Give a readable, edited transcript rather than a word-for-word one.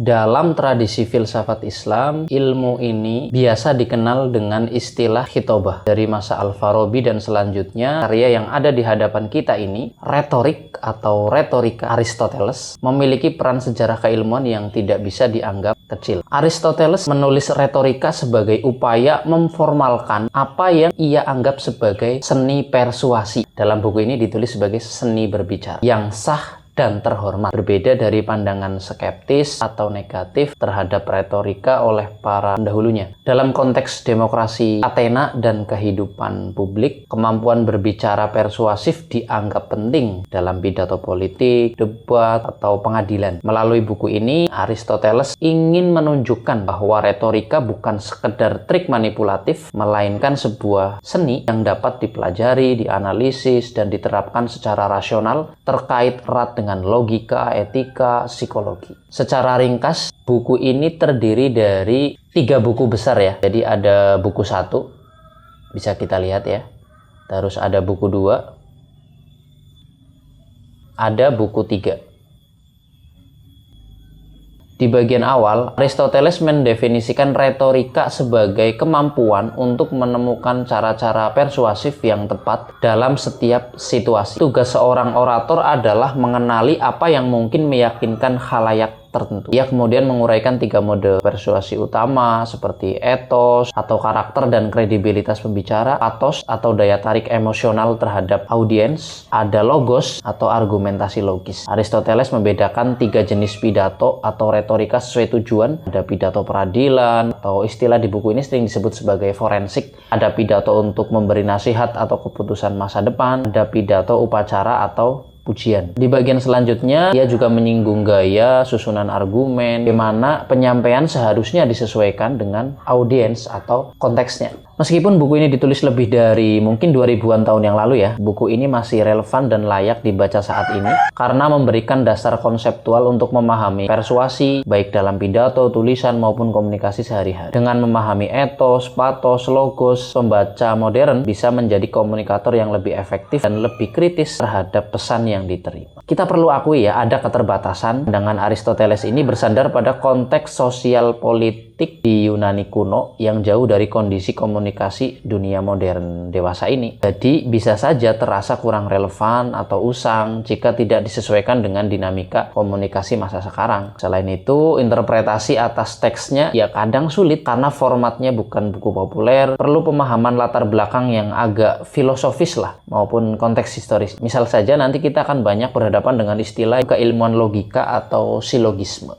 Dalam tradisi filsafat Islam, ilmu ini biasa dikenal dengan istilah khitobah. Dari masa Al-Farabi dan selanjutnya, karya yang ada di hadapan kita ini, retorik atau retorika Aristoteles, memiliki peran sejarah keilmuan yang tidak bisa dianggap kecil. Aristoteles menulis retorika sebagai upaya memformalkan apa yang ia anggap sebagai seni persuasi. Dalam buku ini ditulis sebagai seni berbicara yang sah dan terhormat, berbeda dari pandangan skeptis atau negatif terhadap retorika oleh para pendahulunya. Dalam konteks demokrasi Athena dan kehidupan publik, kemampuan berbicara persuasif dianggap penting dalam pidato politik, debat, atau pengadilan. Melalui buku ini, Aristoteles ingin menunjukkan bahwa retorika bukan sekedar trik manipulatif, melainkan sebuah seni yang dapat dipelajari, dianalisis, dan diterapkan secara rasional terkait erat dengan logika, etika, psikologi. Secara ringkas, buku ini terdiri dari 3 buku besar ya. Jadi ada buku 1, bisa kita lihat ya. Terus ada buku 2, ada buku 3. Di bagian awal, Aristoteles mendefinisikan retorika sebagai kemampuan untuk menemukan cara-cara persuasif yang tepat dalam setiap situasi. Tugas seorang orator adalah mengenali apa yang mungkin meyakinkan khalayak tertentu. Ia kemudian menguraikan 3 mode persuasi utama seperti etos atau karakter dan kredibilitas pembicara, pathos atau daya tarik emosional terhadap audiens, ada logos atau argumentasi logis. Aristoteles membedakan 3 jenis pidato atau retorika sesuai tujuan. Ada pidato peradilan atau istilah di buku ini sering disebut sebagai forensik. Ada pidato untuk memberi nasihat atau keputusan masa depan. Ada pidato upacara atau pujian. Di bagian selanjutnya, ia juga menyinggung gaya, susunan argumen, bagaimana penyampaian seharusnya disesuaikan dengan audiens atau konteksnya. Meskipun buku ini ditulis lebih dari mungkin 2000-an tahun yang lalu ya, buku ini masih relevan dan layak dibaca saat ini karena memberikan dasar konseptual untuk memahami persuasi, baik dalam pidato, tulisan, maupun komunikasi sehari-hari. Dengan memahami etos, pathos, logos, pembaca modern bisa menjadi komunikator yang lebih efektif dan lebih kritis terhadap pesan yang diterima. Kita perlu akui ya, ada keterbatasan. Pandangan Aristoteles ini bersandar pada konteks sosial politik di Yunani kuno yang jauh dari kondisi komunikasi dunia modern dewasa ini. Jadi bisa saja terasa kurang relevan atau usang jika tidak disesuaikan dengan dinamika komunikasi masa sekarang. Selain itu, interpretasi atas teksnya ya kadang sulit karena formatnya bukan buku populer, perlu pemahaman latar belakang yang agak filosofis lah maupun konteks historis. Misal saja nanti kita akan banyak berhadapan dengan istilah keilmuan logika atau silogisme.